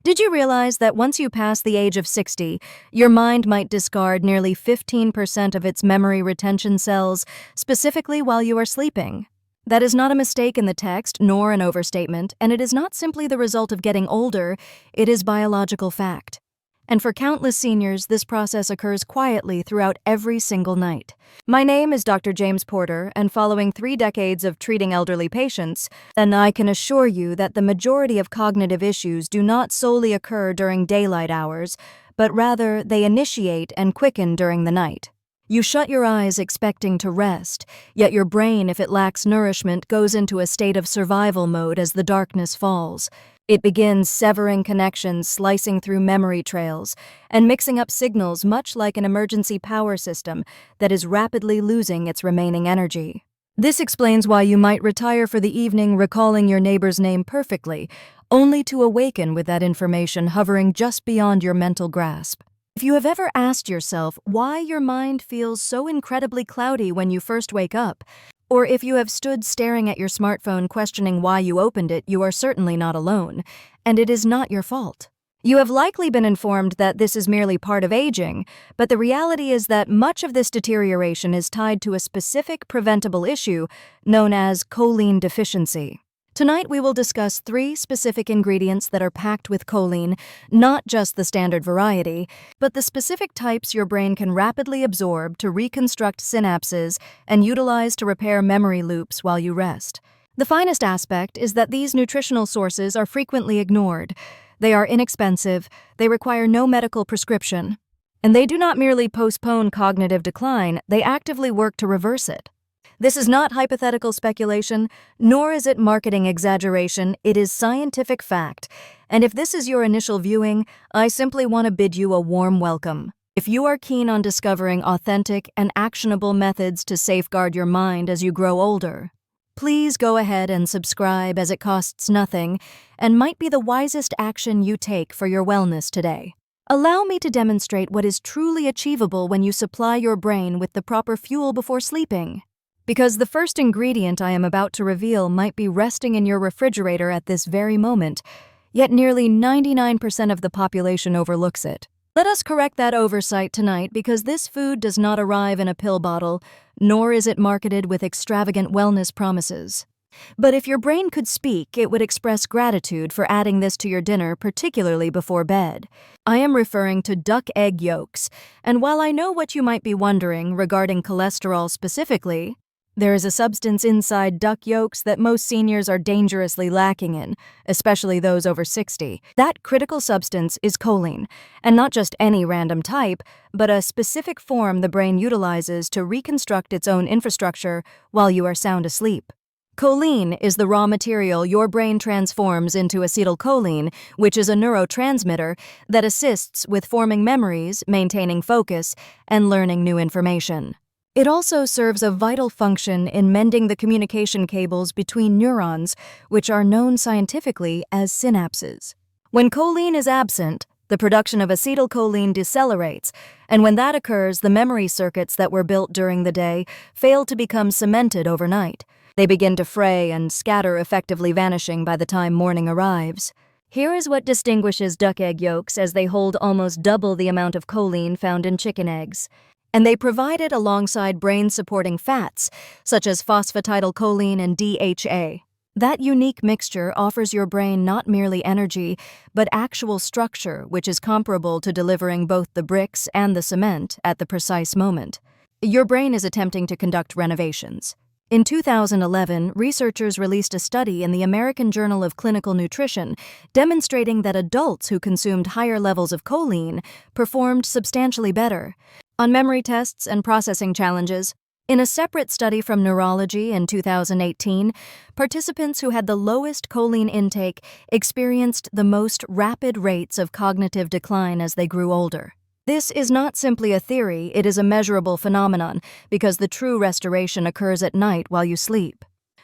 Did you realize that once you pass the age of 60, your mind might discard nearly 15% of its memory retention cells, specifically while you are sleeping? That is not a mistake in the text, nor an overstatement, and it is not simply the result of getting older, it is biological fact. And for countless seniors, this process occurs quietly throughout every single night. My name is Dr. James Porter, and following 3 decades of treating elderly patients, and I can assure you that the majority of cognitive issues do not solely occur during daylight hours, but rather they initiate and quicken during the night. You shut your eyes expecting to rest, yet your brain, if it lacks nourishment, goes into a state of survival mode as the darkness falls. It begins severing connections, slicing through memory trails, and mixing up signals much like an emergency power system that is rapidly losing its remaining energy. This explains why you might retire for the evening recalling your neighbor's name perfectly, only to awaken with that information hovering just beyond your mental grasp. If you have ever asked yourself why your mind feels so incredibly cloudy when you first wake up, or if you have stood staring at your smartphone questioning why you opened it, you are certainly not alone, and it is not your fault. You have likely been informed that this is merely part of aging, but the reality is that much of this deterioration is tied to a specific preventable issue known as choline deficiency. Tonight we will discuss 3 specific ingredients that are packed with choline, not just the standard variety, but the specific types your brain can rapidly absorb to reconstruct synapses and utilize to repair memory loops while you rest. The finest aspect is that these nutritional sources are frequently ignored. They are inexpensive, they require no medical prescription, and they do not merely postpone cognitive decline, they actively work to reverse it. This is not hypothetical speculation, nor is it marketing exaggeration, it is scientific fact. And if this is your initial viewing, I simply want to bid you a warm welcome. If you are keen on discovering authentic and actionable methods to safeguard your mind as you grow older, please go ahead and subscribe as it costs nothing and might be the wisest action you take for your wellness today. Allow me to demonstrate what is truly achievable when you supply your brain with the proper fuel before sleeping. Because the first ingredient I am about to reveal might be resting in your refrigerator at this very moment, yet nearly 99% of the population overlooks it. Let us correct that oversight tonight because this food does not arrive in a pill bottle, nor is it marketed with extravagant wellness promises. But if your brain could speak, it would express gratitude for adding this to your dinner, particularly before bed. I am referring to duck egg yolks, and while I know what you might be wondering regarding cholesterol specifically, there is a substance inside duck yolks that most seniors are dangerously lacking in, especially those over 60. That critical substance is choline, and not just any random type, but a specific form the brain utilizes to reconstruct its own infrastructure while you are sound asleep. Choline is the raw material your brain transforms into acetylcholine, which is a neurotransmitter that assists with forming memories, maintaining focus, and learning new information. It also serves a vital function in mending the communication cables between neurons, which are known scientifically as synapses. When choline is absent, the production of acetylcholine decelerates, and when that occurs, the memory circuits that were built during the day fail to become cemented overnight. They begin to fray and scatter, effectively vanishing by the time morning arrives. Here is what distinguishes duck egg yolks, as they hold almost double the amount of choline found in chicken eggs. And they provide it alongside brain-supporting fats, such as phosphatidylcholine and DHA. That unique mixture offers your brain not merely energy, but actual structure, which is comparable to delivering both the bricks and the cement at the precise moment. Your brain is attempting to conduct renovations. In 2011, researchers released a study in the American Journal of Clinical Nutrition demonstrating that adults who consumed higher levels of choline performed substantially better on memory tests and processing challenges. In a separate study from Neurology in 2018, participants who had the lowest choline intake experienced the most rapid rates of cognitive decline as they grew older. This is not simply a theory, it is a measurable phenomenon, because the true restoration occurs at night while you sleep.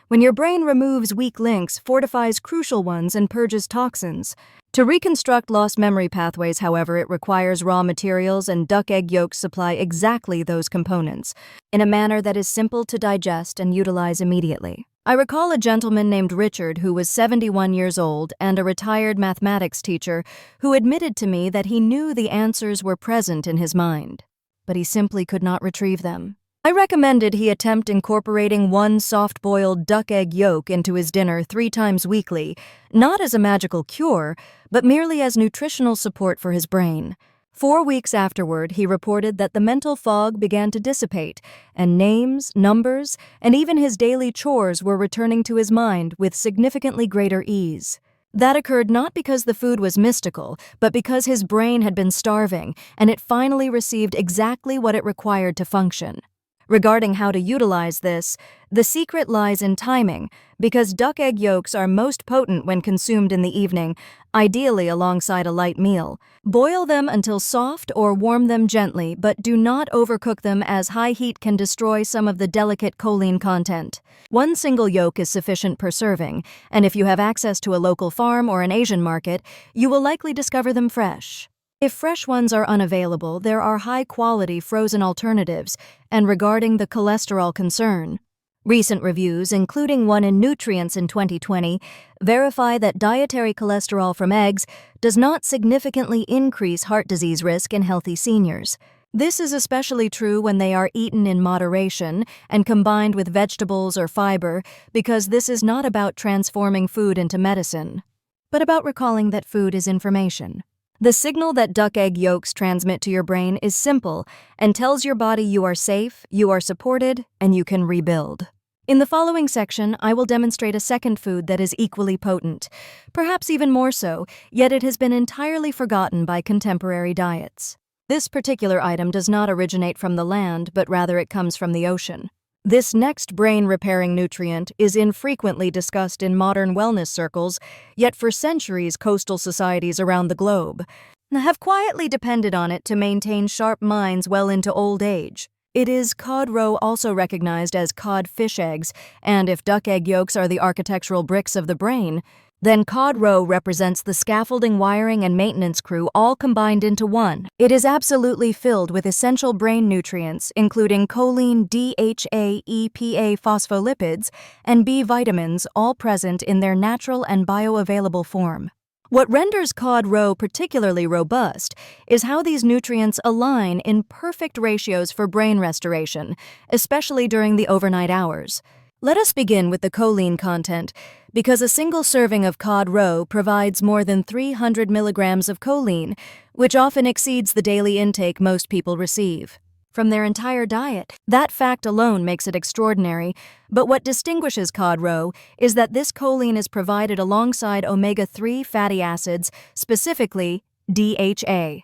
When your brain removes weak links, fortifies crucial ones, and purges toxins. To reconstruct lost memory pathways, however, it requires raw materials, and duck egg yolks supply exactly those components, in a manner that is simple to digest and utilize immediately. I recall a gentleman named Richard who was 71 years old and a retired mathematics teacher who admitted to me that he knew the answers were present in his mind, but he simply could not retrieve them. I recommended he attempt incorporating one soft-boiled duck egg yolk into his dinner 3 times weekly, not as a magical cure, but merely as nutritional support for his brain. 4 weeks afterward, he reported that the mental fog began to dissipate, and names, numbers, and even his daily chores were returning to his mind with significantly greater ease. That occurred not because the food was mystical, but because his brain had been starving, and it finally received exactly what it required to function. Regarding how to utilize this, the secret lies in timing, because duck egg yolks are most potent when consumed in the evening, ideally alongside a light meal. Boil them until soft or warm them gently, but do not overcook them as high heat can destroy some of the delicate choline content. 1 single yolk is sufficient per serving, and if you have access to a local farm or an Asian market, you will likely discover them fresh. If fresh ones are unavailable, there are high-quality frozen alternatives, and regarding the cholesterol concern, recent reviews, including one in Nutrients in 2020, verify that dietary cholesterol from eggs does not significantly increase heart disease risk in healthy seniors. This is especially true when they are eaten in moderation and combined with vegetables or fiber, because this is not about transforming food into medicine, but about recalling that food is information. The signal that duck egg yolks transmit to your brain is simple and tells your body you are safe, you are supported, and you can rebuild. In the following section, I will demonstrate a second food that is equally potent, perhaps even more so, yet it has been entirely forgotten by contemporary diets. This particular item does not originate from the land, but rather it comes from the ocean. This next brain-repairing nutrient is infrequently discussed in modern wellness circles, yet for centuries coastal societies around the globe have quietly depended on it to maintain sharp minds well into old age. It is cod roe, also recognized as cod fish eggs, and if duck egg yolks are the architectural bricks of the brain, then cod roe represents the scaffolding, wiring, and maintenance crew all combined into one. It is absolutely filled with essential brain nutrients, including choline, DHA, EPA phospholipids, and B vitamins, all present in their natural and bioavailable form. What renders cod roe particularly robust is how these nutrients align in perfect ratios for brain restoration, especially during the overnight hours. Let us begin with the choline content, because a single serving of cod roe provides more than 300 milligrams of choline, which often exceeds the daily intake most people receive from their entire diet. That fact alone makes it extraordinary, but what distinguishes cod roe is that this choline is provided alongside omega-3 fatty acids, specifically DHA,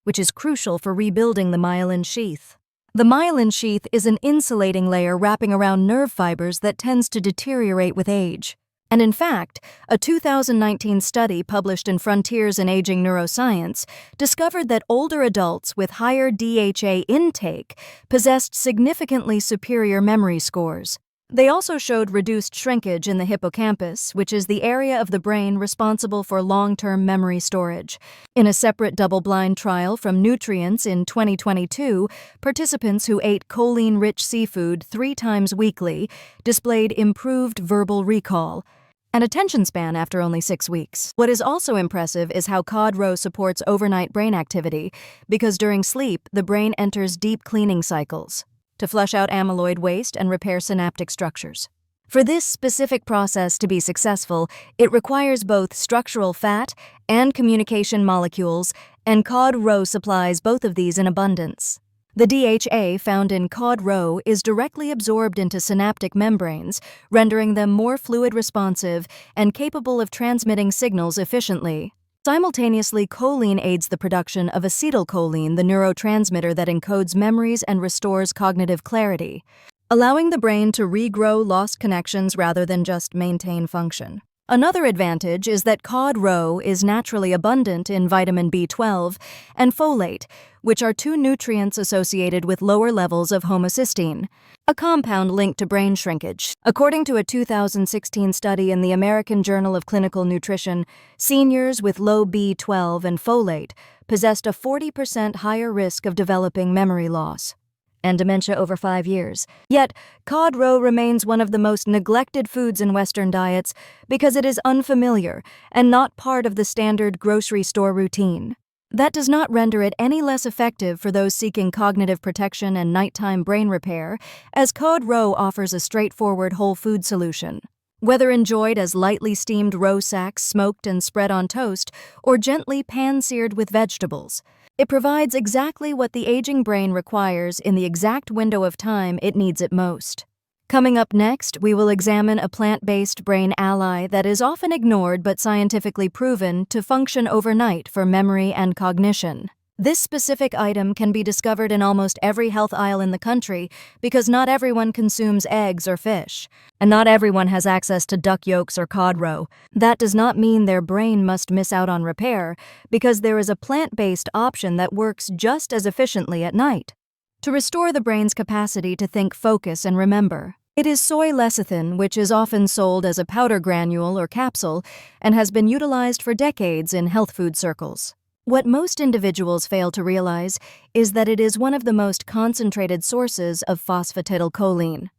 which is crucial for rebuilding the myelin sheath. The myelin sheath is an insulating layer wrapping around nerve fibers that tends to deteriorate with age. And in fact, a 2019 study published in Frontiers in Aging Neuroscience discovered that older adults with higher DHA intake possessed significantly superior memory scores. They also showed reduced shrinkage in the hippocampus, which is the area of the brain responsible for long-term memory storage. In a separate double-blind trial from Nutrients in 2022, participants who ate choline-rich seafood 3 times weekly displayed improved verbal recall and attention span after only 6 weeks. What is also impressive is how cod roe supports overnight brain activity, because during sleep, the brain enters deep cleaning cycles to flush out amyloid waste and repair synaptic structures. For this specific process to be successful, it requires both structural fat and communication molecules, and cod roe supplies both of these in abundance. The DHA found in cod roe is directly absorbed into synaptic membranes, rendering them more fluid responsive and capable of transmitting signals efficiently. Simultaneously, choline aids the production of acetylcholine, the neurotransmitter that encodes memories and restores cognitive clarity, allowing the brain to regrow lost connections rather than just maintain function. Another advantage is that cod roe is naturally abundant in vitamin B12 and folate, which are 2 nutrients associated with lower levels of homocysteine, a compound linked to brain shrinkage. According to a 2016 study in the American Journal of Clinical Nutrition, seniors with low B12 and folate possessed a 40% higher risk of developing memory loss. and dementia over 5 years. Yet, cod roe remains one of the most neglected foods in Western diets because it is unfamiliar and not part of the standard grocery store routine. That does not render it any less effective for those seeking cognitive protection and nighttime brain repair, as cod roe offers a straightforward whole food solution. Whether enjoyed as lightly steamed roe sacks smoked and spread on toast, or gently pan-seared with vegetables, it provides exactly what the aging brain requires in the exact window of time it needs it most. Coming up next, we will examine a plant-based brain ally that is often ignored but scientifically proven to function overnight for memory and cognition. This specific item can be discovered in almost every health aisle in the country because not everyone consumes eggs or fish, and not everyone has access to duck yolks or cod roe. That does not mean their brain must miss out on repair, because there is a plant-based option that works just as efficiently at night to restore the brain's capacity to think, focus, and remember. It is soy lecithin, which is often sold as a powder granule or capsule and has been utilized for decades in health food circles. What most individuals fail to realize is that it is one of the most concentrated sources of phosphatidylcholine,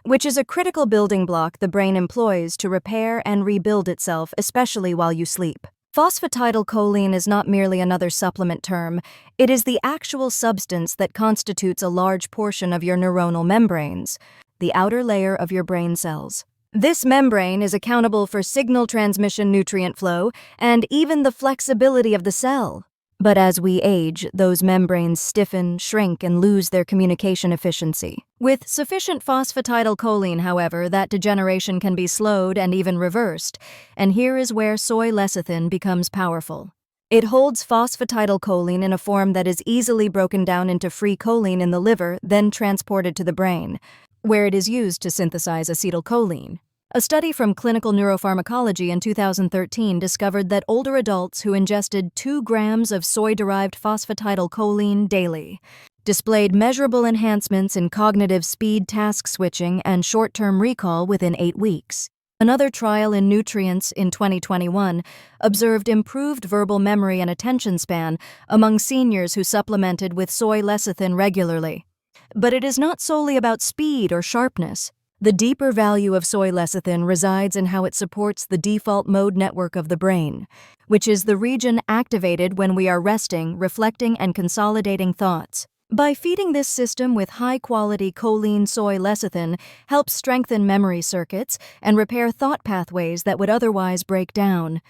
which is a critical building block the brain employs to repair and rebuild itself, especially while you sleep. Phosphatidylcholine is not merely another supplement term, it is the actual substance that constitutes a large portion of your neuronal membranes, the outer layer of your brain cells. This membrane is accountable for signal transmission, nutrient flow, and even the flexibility of the cell. But as we age, those membranes stiffen, shrink, and lose their communication efficiency. With sufficient phosphatidylcholine, however, that degeneration can be slowed and even reversed, and here is where soy lecithin becomes powerful. It holds phosphatidylcholine in a form that is easily broken down into free choline in the liver, then transported to the brain, where it is used to synthesize acetylcholine. A study from Clinical Neuropharmacology in 2013 discovered that older adults who ingested 2 grams of soy-derived phosphatidylcholine daily displayed measurable enhancements in cognitive speed, task switching, and short-term recall within 8 weeks. Another trial in Nutrients in 2021 observed improved verbal memory and attention span among seniors who supplemented with soy lecithin regularly. But it is not solely about speed or sharpness. The deeper value of soy lecithin resides in how it supports the default mode network of the brain, which is the region activated when we are resting, reflecting, and consolidating thoughts. By feeding this system with high-quality choline, soy lecithin helps strengthen memory circuits and repair thought pathways that would otherwise break down.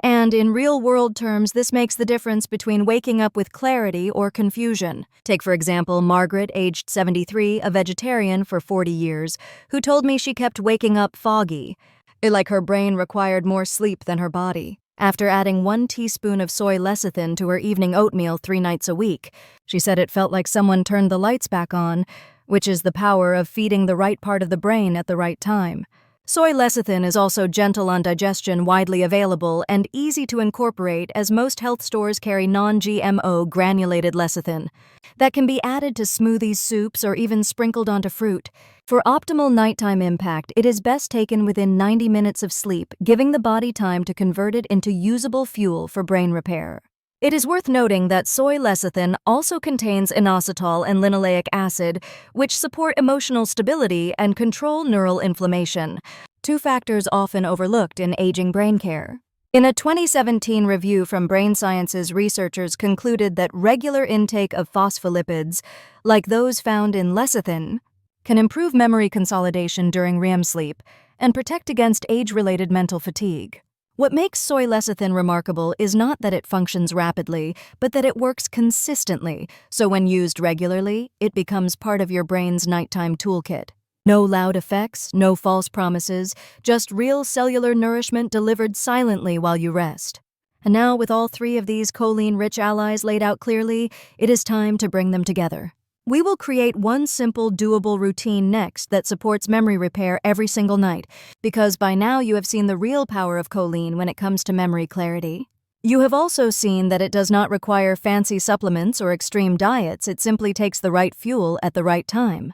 And in real-world terms, this makes the difference between waking up with clarity or confusion. Take, for example, Margaret, aged 73, a vegetarian for 40 years, who told me she kept waking up foggy, like her brain required more sleep than her body. After adding 1 teaspoon of soy lecithin to her evening oatmeal 3 nights a week, she said it felt like someone turned the lights back on, which is the power of feeding the right part of the brain at the right time. Soy lecithin is also gentle on digestion, widely available, and easy to incorporate as most health stores carry non-GMO granulated lecithin that can be added to smoothies, soups, or even sprinkled onto fruit. For optimal nighttime impact, it is best taken within 90 minutes of sleep, giving the body time to convert it into usable fuel for brain repair. It is worth noting that soy lecithin also contains inositol and linoleic acid, which support emotional stability and control neural inflammation, 2 factors often overlooked in aging brain care. In a 2017 review from Brain Sciences, researchers concluded that regular intake of phospholipids, like those found in lecithin, can improve memory consolidation during REM sleep and protect against age-related mental fatigue. What makes soy lecithin remarkable is not that it functions rapidly, but that it works consistently, so when used regularly, it becomes part of your brain's nighttime toolkit. No loud effects, no false promises, just real cellular nourishment delivered silently while you rest. And now, with all 3 of these choline-rich allies laid out clearly, it is time to bring them together. We will create one simple, doable routine next that supports memory repair every single night, because by now you have seen the real power of choline when it comes to memory clarity. You have also seen that it does not require fancy supplements or extreme diets, it simply takes the right fuel at the right time.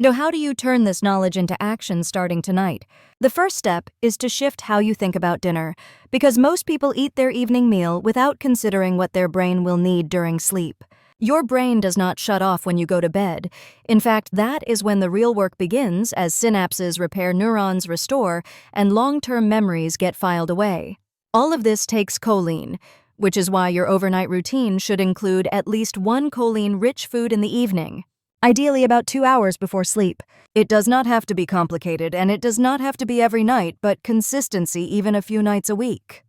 Now, how do you turn this knowledge into action starting tonight? The first step is to shift how you think about dinner, because most people eat their evening meal without considering what their brain will need during sleep. Your brain does not shut off when you go to bed. In fact, that is when the real work begins as synapses repair, neurons restore, and long-term memories get filed away. All of this takes choline, which is why your overnight routine should include at least one choline-rich food in the evening, ideally about 2 hours before sleep. It does not have to be complicated, and it does not have to be every night, but consistency, even a few nights a week,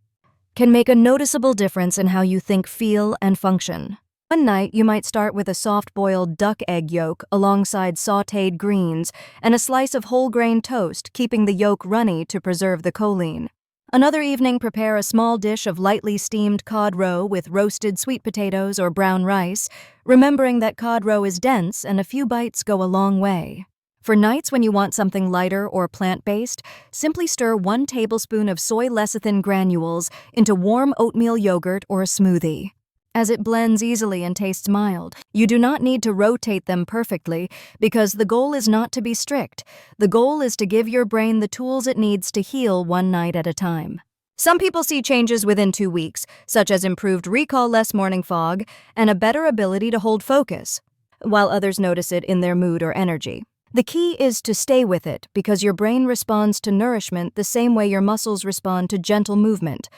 can make a noticeable difference in how you think, feel, and function. One night, you might start with a soft-boiled duck egg yolk alongside sautéed greens and a slice of whole-grain toast, keeping the yolk runny to preserve the choline. Another evening, prepare a small dish of lightly steamed cod roe with roasted sweet potatoes or brown rice, remembering that cod roe is dense and a few bites go a long way. For nights when you want something lighter or plant-based, simply stir 1 tablespoon of soy lecithin granules into warm oatmeal yogurt or a smoothie, as it blends easily and tastes mild. You do not need to rotate them perfectly because the goal is not to be strict. The goal is to give your brain the tools it needs to heal one night at a time. Some people see changes within 2 weeks, such as improved recall, less morning fog, and a better ability to hold focus, while others notice it in their mood or energy. The key is to stay with it because your brain responds to nourishment the same way your muscles respond to gentle movement,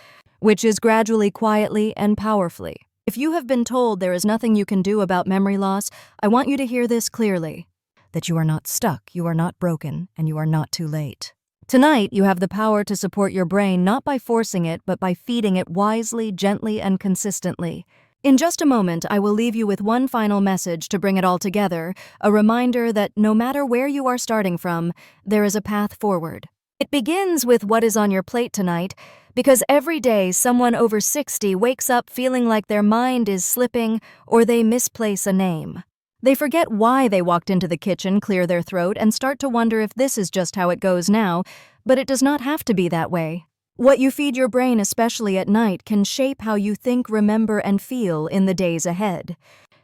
which is gradually, quietly, and powerfully. If you have been told there is nothing you can do about memory loss, I want you to hear this clearly: that you are not stuck, you are not broken, and you are not too late. Tonight, you have the power to support your brain not by forcing it, but by feeding it wisely, gently, and consistently. In just a moment, I will leave you with one final message to bring it all together, a reminder that no matter where you are starting from, there is a path forward. It begins with what is on your plate tonight, because every day someone over 60 wakes up feeling like their mind is slipping or they misplace a name. They forget why they walked into the kitchen, clear their throat, and start to wonder if this is just how it goes now, but it does not have to be that way. What you feed your brain, especially at night, can shape how you think, remember, and feel in the days ahead.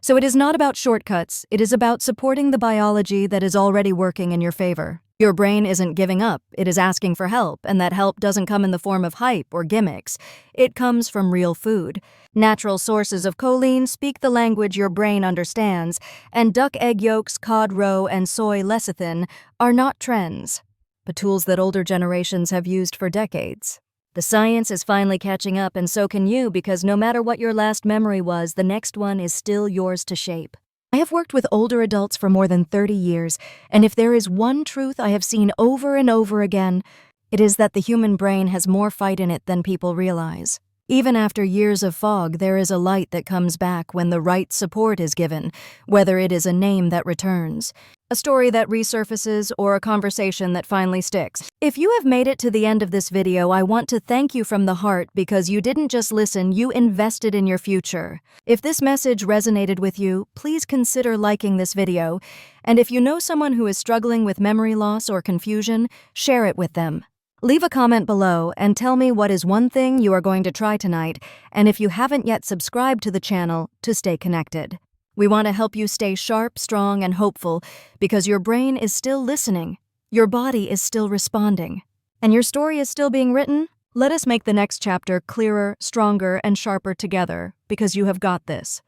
So it is not about shortcuts, it is about supporting the biology that is already working in your favor. Your brain isn't giving up, it is asking for help, and that help doesn't come in the form of hype or gimmicks. It comes from real food. Natural sources of choline speak the language your brain understands, and duck egg yolks, cod roe, and soy lecithin are not trends, but tools that older generations have used for decades. The science is finally catching up, and so can you, because no matter what your last memory was, the next one is still yours to shape. I have worked with older adults for more than 30 years, and if there is one truth I have seen over and over again, it is that the human brain has more fight in it than people realize. Even after years of fog, there is a light that comes back when the right support is given, whether it is a name that returns, a story that resurfaces, or a conversation that finally sticks. If you have made it to the end of this video, I want to thank you from the heart because you didn't just listen, you invested in your future. If this message resonated with you, please consider liking this video, and if you know someone who is struggling with memory loss or confusion, share it with them. Leave a comment below and tell me what is one thing you are going to try tonight, and if you haven't yet subscribed to the channel, to stay connected. We want to help you stay sharp, strong, and hopeful because your brain is still listening, your body is still responding, and your story is still being written. Let us make the next chapter clearer, stronger, and sharper together because you have got this.